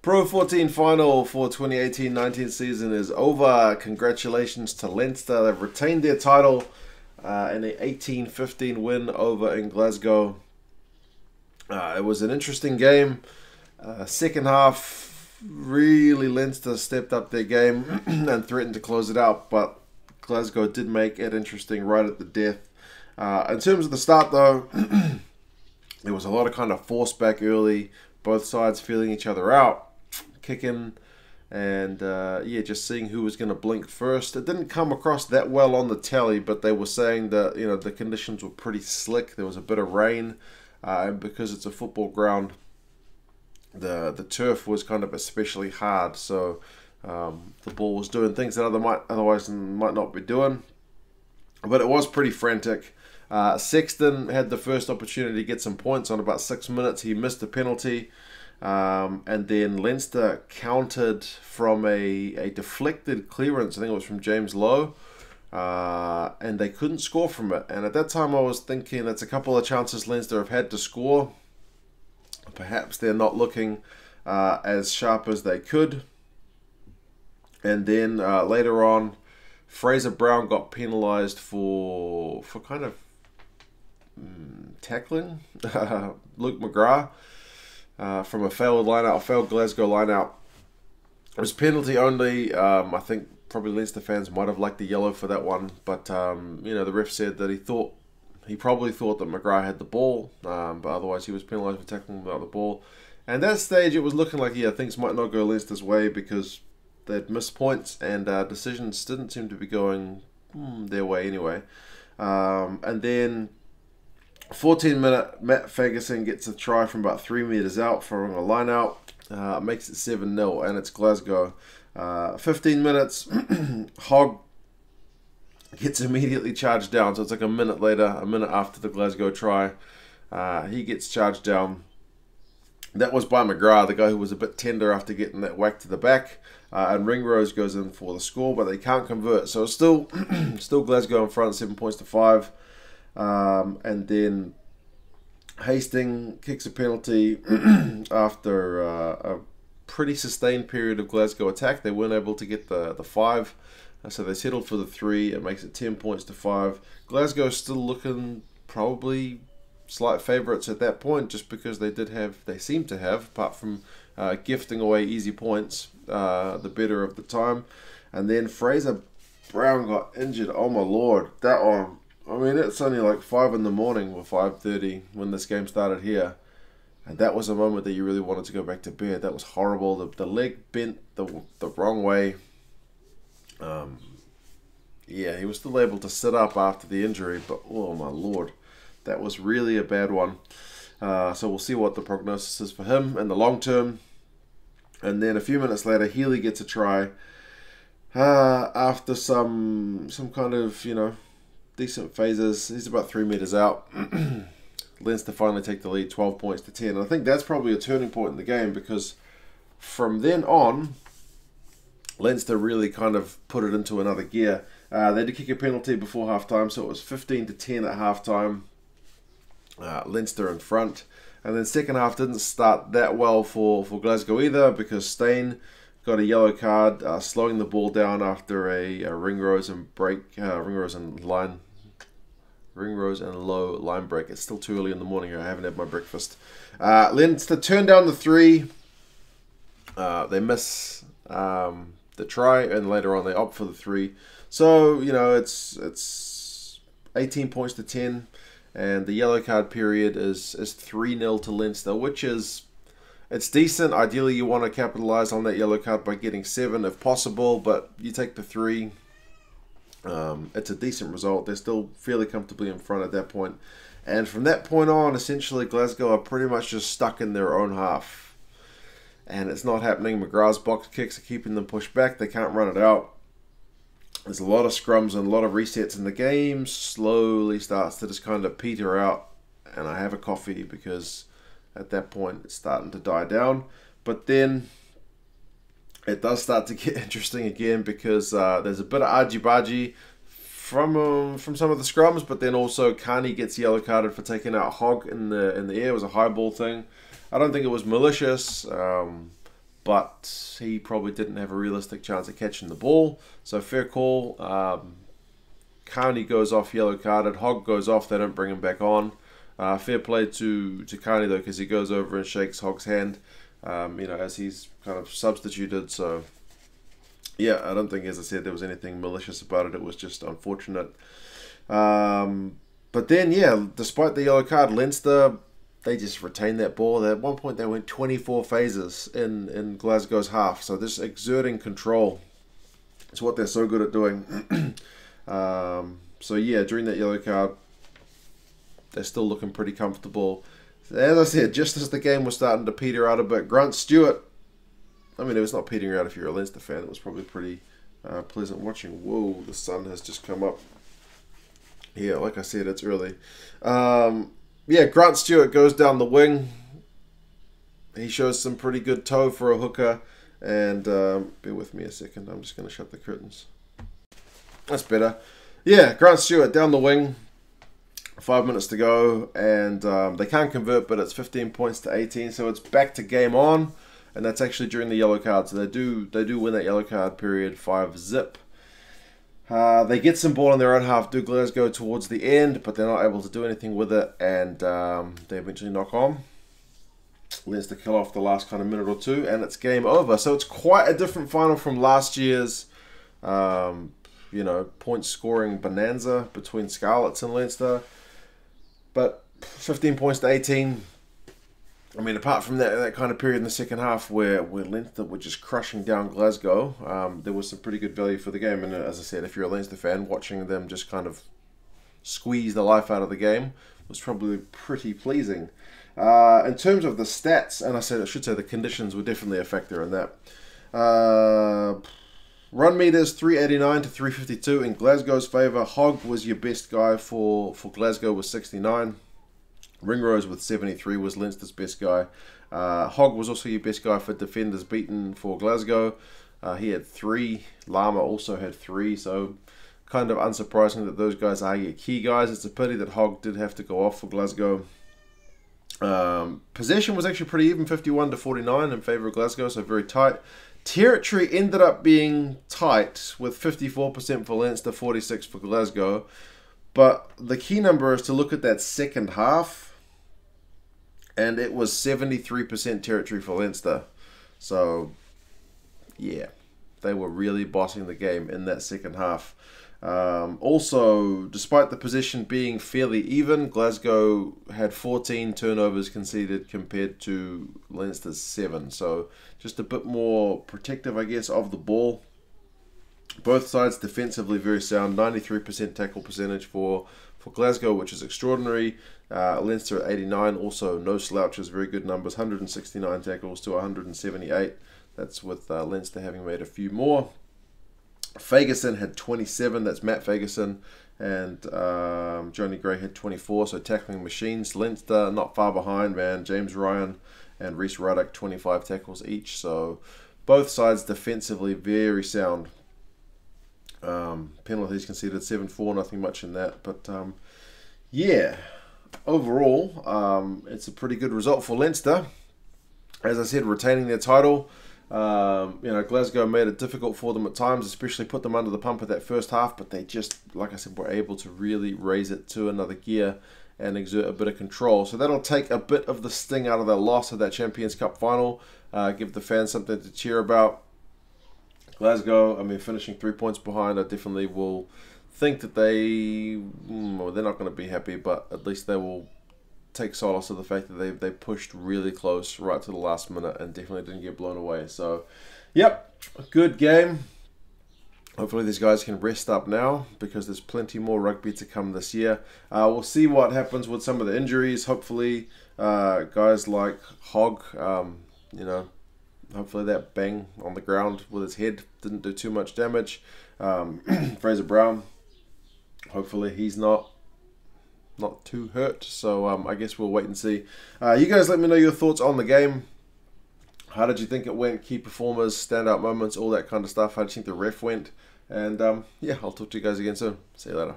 Pro 14 Final for 2018-19 season is over. Congratulations to Leinster. They've retained their title in an 18-15 win over in Glasgow. It was an interesting game. Second half, really Leinster stepped up their game and threatened to close it out, but Glasgow did make it interesting right at the death. In terms of the start though, there was a lot of kind of force back early, both sides feeling each other out, kicking, and yeah, just seeing who was going to blink first. It didn't come across that well on the telly, but they were saying that, you know, the conditions were pretty slick. There was a bit of rain, and because it's a football ground, the turf was kind of especially hard, so the ball was doing things that otherwise might not be doing. But it was pretty frantic. Sexton had the first opportunity to get some points on about 6 minutes. He missed a penalty. And then Leinster countered from a deflected clearance. I think it was from James Lowe. And they couldn't score from it. And at that time I was thinking that's a couple of chances Leinster have had to score. Perhaps they're not looking as sharp as they could. And then later on, Fraser Brown got penalised for kind of tackling Luke McGrath from a failed line-out, a failed Glasgow line-out. It was penalty only. I think probably Leinster fans might have liked the yellow for that one, but you know, the ref said that he probably thought that McGrath had the ball, but otherwise he was penalised for tackling without the ball. And at that stage it was looking like, yeah, things might not go Leinster's way because they'd missed points and decisions didn't seem to be going their way anyway. And then 14-minute Matt Ferguson gets a try from about 3 metres out following a line out. Makes it 7-0 and it's Glasgow. 15 minutes, Hogg gets immediately charged down. So it's like a minute later, a minute after the Glasgow try. He gets charged down. That was by McGrath, the guy who was a bit tender after getting that whack to the back. And Ringrose goes in for the score, but they can't convert. So it's still Glasgow in front, 7 points to 5. And then Hastings kicks a penalty after a pretty sustained period of Glasgow attack. They weren't able to get the 5, so they settled for the 3. It makes it 10 points to 5. Glasgow still looking probably slight favourites at that point, just because they seem to have, apart from gifting away easy points, the better of the time. And then Fraser Brown got injured. Oh my lord, that one. I mean, it's only like 5 in the morning or 5:30 when this game started here, and that was a moment that you really wanted to go back to bed. That was horrible. The leg bent the wrong way. Yeah, he was still able to sit up after the injury, but oh my lord, that was really a bad one. So we'll see what the prognosis is for him in the long term. And then a few minutes later, Healy gets a try after some kind of, you know, decent phases. He's about 3 metres out. Leinster finally take the lead, 12 points to 10. And I think that's probably a turning point in the game, because from then on, Leinster really kind of put it into another gear. They had to kick a penalty before half-time, so it was 15 to 10 at half-time. Leinster in front. And then second half didn't start that well for Glasgow either, because Steyn got a yellow card, slowing the ball down after a Ringrose and Low line break. It's still too early in the morning here. I haven't had my breakfast. Leinster turn down the 3. They miss the try, and later on they opt for the 3. So, you know, it's 18 points to 10. And the yellow card period is 3-0 to Leinster, which is, it's decent. Ideally, you want to capitalise on that yellow card by getting 7 if possible, but you take the 3. It's a decent result. They're still fairly comfortably in front at that point. And from that point on, essentially, Glasgow are pretty much just stuck in their own half. And it's not happening. McGrath's box kicks are keeping them pushed back. They can't run it out. There's a lot of scrums and a lot of resets, and the game slowly starts to just kind of peter out. And I have a coffee because at that point it's starting to die down. But then it does start to get interesting again, because there's a bit of argy-bargy from some of the scrums, but then also Carney gets yellow carded for taking out Hogg in the air. It was a high ball thing. I don't think it was malicious, but but he probably didn't have a realistic chance of catching the ball. So fair call. Carney goes off yellow carded. Hogg goes off. They don't bring him back on. Fair play to Carney though, because he goes over and shakes Hogg's hand, as he's kind of substituted. So yeah, I don't think, as I said, there was anything malicious about it. It was just unfortunate. But then, yeah, despite the yellow card, Leinster, they just retained that ball. At one point, they went 24 phases in Glasgow's half. So this exerting control is what they're so good at doing. So yeah, during that yellow card, they're still looking pretty comfortable. As I said, just as the game was starting to peter out a bit, Grant Stewart, I mean, it was not petering out if you're a Leinster fan. It was probably pretty pleasant watching. Whoa, the sun has just come up. Yeah, like I said, it's early. Yeah, Grant Stewart goes down the wing. He shows some pretty good toe for a hooker. And bear with me a second. I'm just going to shut the curtains. That's better. Yeah, Grant Stewart down the wing. 5 minutes to go. And they can't convert, but it's 15 points to 18. So it's back to game on. And that's actually during the yellow card. So they do win that yellow card period 5-0. They get some ball in their own half, do Glasgow towards the end, but they're not able to do anything with it, and they eventually knock on. Leinster kill off the last kind of minute or two, and it's game over. So it's quite a different final from last year's, point scoring bonanza between Scarlets and Leinster. But 15 points to 18. I mean, apart from that kind of period in the second half where Leinster were just crushing down Glasgow, there was some pretty good value for the game. And as I said, if you're a Leinster fan, watching them just kind of squeeze the life out of the game was probably pretty pleasing. In terms of the stats, and I should say the conditions were definitely a factor in that. Run meters 389 to 352 in Glasgow's favour. Hogg was your best guy for Glasgow with 69. Ringrose with 73 was Leinster's best guy. Hogg was also your best guy for defenders beaten for Glasgow. He had 3. Lama also had 3. So kind of unsurprising that those guys are your key guys. It's a pity that Hogg did have to go off for Glasgow. Possession was actually pretty even, 51 to 49 in favour of Glasgow, so very tight. Territory ended up being tight with 54% for Leinster, 46% for Glasgow. But the key number is to look at that second half. And it was 73% territory for Leinster. So, yeah, they were really bossing the game in that second half. Also, despite the position being fairly even, Glasgow had 14 turnovers conceded compared to Leinster's 7. So, just a bit more protective, I guess, of the ball. Both sides defensively very sound. 93% tackle percentage for Glasgow, which is extraordinary. Leinster at 89, also no slouches, very good numbers. 169 tackles to 178. That's with Leinster having made a few more. Fagerson had 27, that's Matt Fagerson, and Johnny Gray had 24, so tackling machines. Leinster not far behind, man. James Ryan and Reece Ruddock, 25 tackles each, so both sides defensively very sound. Penalties conceded 7-4, nothing much in that, but yeah, overall it's a pretty good result for Leinster. As I said, retaining their title. Glasgow made it difficult for them at times, especially put them under the pump at that first half, but they just, like I said, were able to really raise it to another gear and exert a bit of control. So that'll take a bit of the sting out of that loss of that Champions Cup final, give the fans something to cheer about. Glasgow, I mean, finishing 3 points behind, I definitely will think that they're not going to be happy, but at least they will take solace of the fact that they pushed really close right to the last minute and definitely didn't get blown away. So, yep, a good game. Hopefully these guys can rest up now because there's plenty more rugby to come this year. We'll see what happens with some of the injuries. Hopefully, guys like Hogg, hopefully that bang on the ground with his head didn't do too much damage. Fraser Brown, hopefully he's not too hurt. So I guess we'll wait and see. You guys let me know your thoughts on the game. How did you think it went? Key performers, standout moments, all that kind of stuff. How did you think the ref went? And yeah, I'll talk to you guys again soon. See you later.